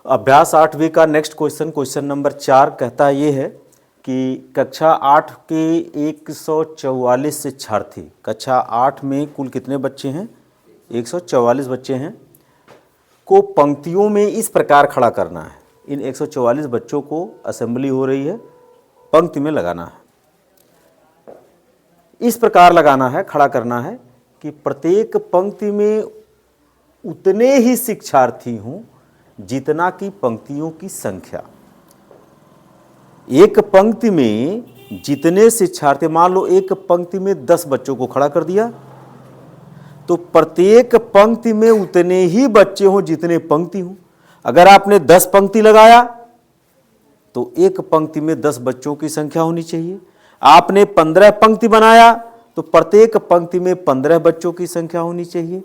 अभ्यास 8वीं का नेक्स्ट क्वेश्चन नंबर 4 कहता ये है कि कक्षा 8 के 144 शिक्षार्थी, कक्षा 8 में कुल कितने बच्चे हैं? 144 बच्चे हैं, को पंक्तियों में इस प्रकार खड़ा करना है। इन 144 बच्चों को असेंबली हो रही है, पंक्ति में लगाना है। इस प्रकार लगाना है, खड़ा करना है कि प्रत्येक पंक्ति में उतने ही शिक्षार्थी हों जितना कि पंक्तियों की संख्या। एक पंक्ति में जितने शिक्षार्थी, मान लो एक पंक्ति में 10 बच्चों को खड़ा कर दिया, तो प्रत्येक पंक्ति में उतने ही बच्चे हों जितने पंक्ति हों। अगर आपने 10 पंक्ति लगाया तो एक पंक्ति में 10 बच्चों की संख्या होनी चाहिए। आपने 15 पंक्ति बनाया तो प्रत्येक पंक्ति में 15 बच्चों की संख्या होनी चाहिए।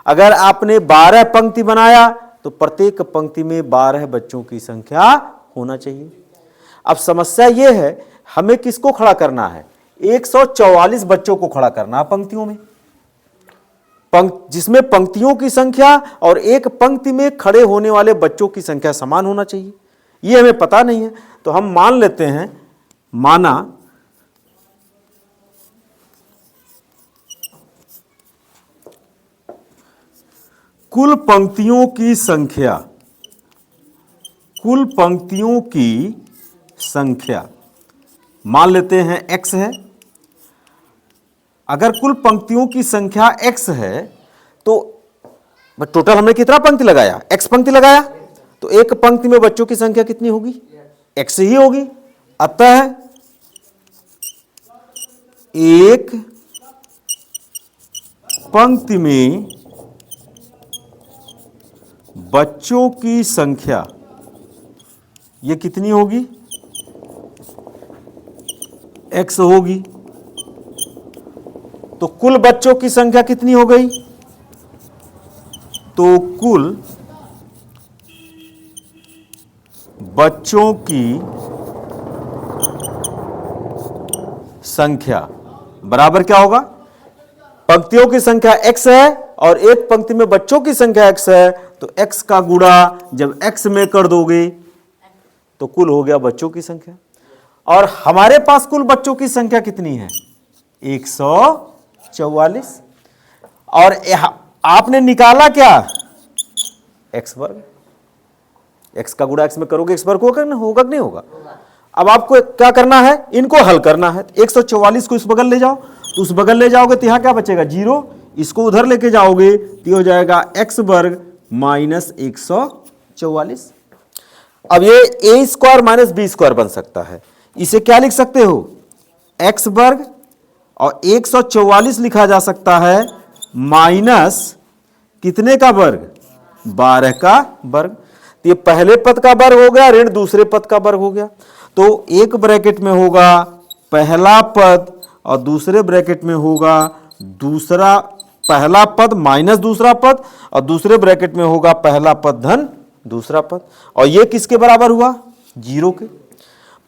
अगर आपने 12 पंक्ति बनाया तो प्रत्येक पंक्ति में 12 बच्चों की संख्या होना चाहिए। अब समस्या यह है, हमें किसको खड़ा करना है? 144 बच्चों को खड़ा करना है पंक्तियों में, जिसमें पंक्तियों की संख्या और एक पंक्ति में खड़े होने वाले बच्चों की संख्या समान होना चाहिए। यह हमें पता नहीं है, तो हम मान लेते हैं, माना कुल पंक्तियों की संख्या, कुल पंक्तियों की संख्या मान लेते हैं x है। अगर कुल पंक्तियों की संख्या x है तो टोटल हमने कितना पंक्ति लगाया? x पंक्ति लगाया, तो एक पंक्ति में बच्चों की संख्या कितनी होगी? x ही होगी। अतः एक पंक्ति में बच्चों की संख्या ये कितनी होगी? x होगी। तो कुल बच्चों की संख्या कितनी हो गई? तो कुल बच्चों की संख्या बराबर क्या होगा? पंक्तियों की संख्या x है और एक पंक्ति में बच्चों की संख्या x है, तो x का गुणा जब x में कर दोगे तो कुल हो गया बच्चों की संख्या। और हमारे पास कुल बच्चों की संख्या कितनी है? 144। और आपने निकाला क्या? x वर्ग। x का गुणा x में करोगे x वर्ग होगा कि नहीं होगा? अब आपको क्या करना है? इनको हल करना है। 144 को इस बगल ले जाओ, तो उस बगल ले जाओगे तो यहां क्या बचेगा? 0। इसको उधर लेके जाओगे तो हो जाएगा x वर्ग माइनस 144। अब ये a square minus B square बन सकता है। इसे क्या लिख सकते हो? x वर्ग, और 144 लिखा जा सकता है माइनस कितने का वर्ग? 12 का वर्ग। तो ये पहले पद का वर्ग हो गया, ऋण दूसरे पद का वर्ग हो गया। तो एक ब्रैकेट में होगा पहला पद और दूसरे ब्रैकेट में होगा दूसरा, पहला पद माइनस दूसरा पद, और दूसरे ब्रैकेट में होगा पहला पद धन दूसरा पद। और ये किसके बराबर हुआ? 0 के।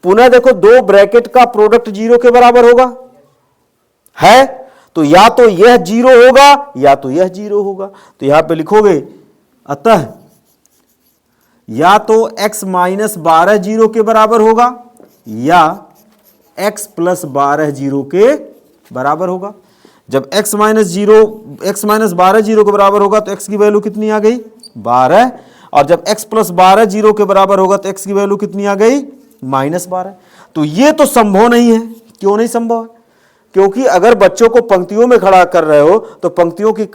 पुनः देखो, दो ब्रैकेट का प्रोडक्ट 0 के बराबर होगा है, तो या तो यह 0 होगा या तो यह 0 होगा। तो यहां पे लिखोगे अतः या तो x माइनस 12 0 के बराबर होगा या x प्लस 12 0 के बराबर होगा। जब x माइनस 12 0 के बराबर होगा तो x की वैल्यू कितनी आ गई? 12। और जब x प्लस 12 0 के बराबर होगा तो x की वैल्यू कितनी आ गई? माइनस 12। तो ये तो संभव नहीं है। क्यों नहीं संभव है? क्योंकि अगर बच्चों को पंक्तियों में खड़ा कर रहे हो तो पंक्तियों की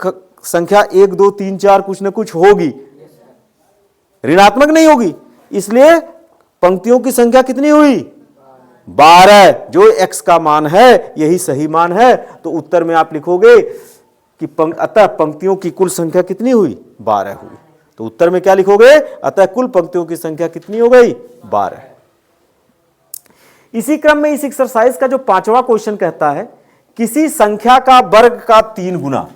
संख्या 1 2 3 4 कुछ न कुछ होगी, ऋणात्मक नहीं होगी। इसलिए पंक्तियों की संख्या कितनी हुई? 12। जो x का मान है यही सही मान है। तो उत्तर में आप लिखोगे कि अतः पंक्तियों की कुल संख्या कितनी हुई? 12 हुई। तो उत्तर में क्या लिखोगे? अतः कुल पंक्तियों की संख्या कितनी हो गई? 12। इसी क्रम में इस एक्सरसाइज का जो 5वां क्वेश्चन कहता है, किसी संख्या का वर्ग का 3 गुना,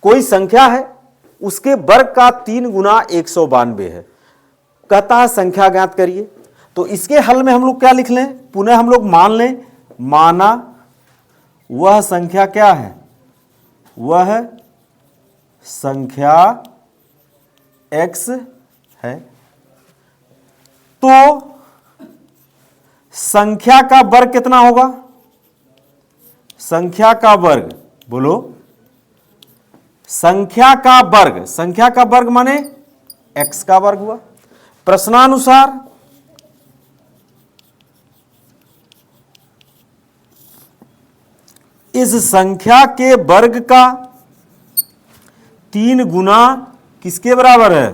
कोई संख्या है उसके वर्ग का 3 गुना 192 है। कहता है संख्या ज्ञात करिए। तो इसके हल में हम लोग क्या लिख लें? पुनः हम लोग मान लें, माना वह संख्या क्या है? वह संख्या x है, तो संख्या का वर्ग कितना होगा? संख्या का वर्ग, बोलो, संख्या का वर्ग, संख्या का वर्ग माने x का वर्ग हुआ। प्रश्नानुसार इस संख्या के वर्ग का 3 गुना किसके बराबर है?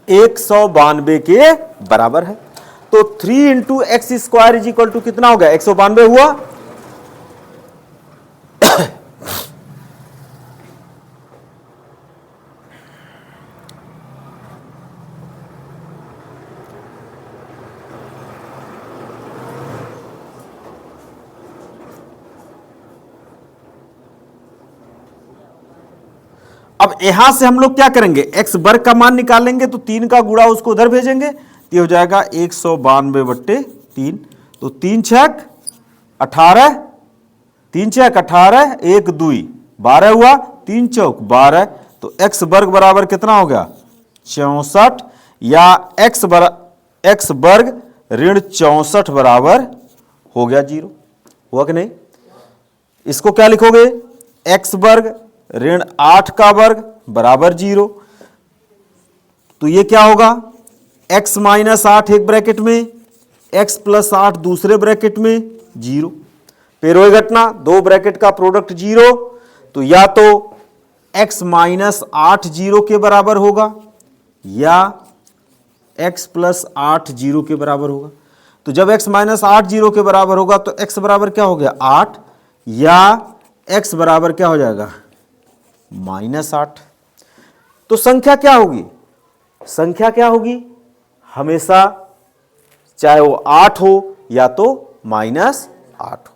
192 के बराबर है। तो 3 into X square is equal to कितना हो गया? 192 हुआ। अब यहां से हम लोग क्या करेंगे? एक्स वर्ग का मान निकालेंगे, तो 3 का गुणा उसको उधर भेजेंगे, तो हो जाएगा 192/3। तो 3 छक 18, 3 छक 18, 1 2 12 हुआ, 3 चौक 12। तो एक्स वर्ग बराबर कितना हो गया? 64, या एक्स वर्ग ऋण 64 बराबर हो गया 0। हुआ कि नहीं? इसको क्या लिखोगे? एक्स वर्ग ऋण 8 का वर्ग बराबर 0। तो ये क्या होगा? x माइनस 8 एक ब्रैकेट में, x प्लस 8 दूसरे ब्रैकेट में, 0। फिर वही घटना, दो ब्रैकेट का प्रोडक्ट 0। तो या तो x माइनस 8 0 के बराबर होगा, या x प्लस 8 0 के बराबर होगा। तो जब x माइनस 8 0 के बराबर होगा तो x बराबर क्या हो गया? 8, या x बराबर क्या हो जाएगा? -8। तो संख्या क्या होगी? संख्या क्या होगी? हमेशा चाहे वो 8 हो या तो -8 हो।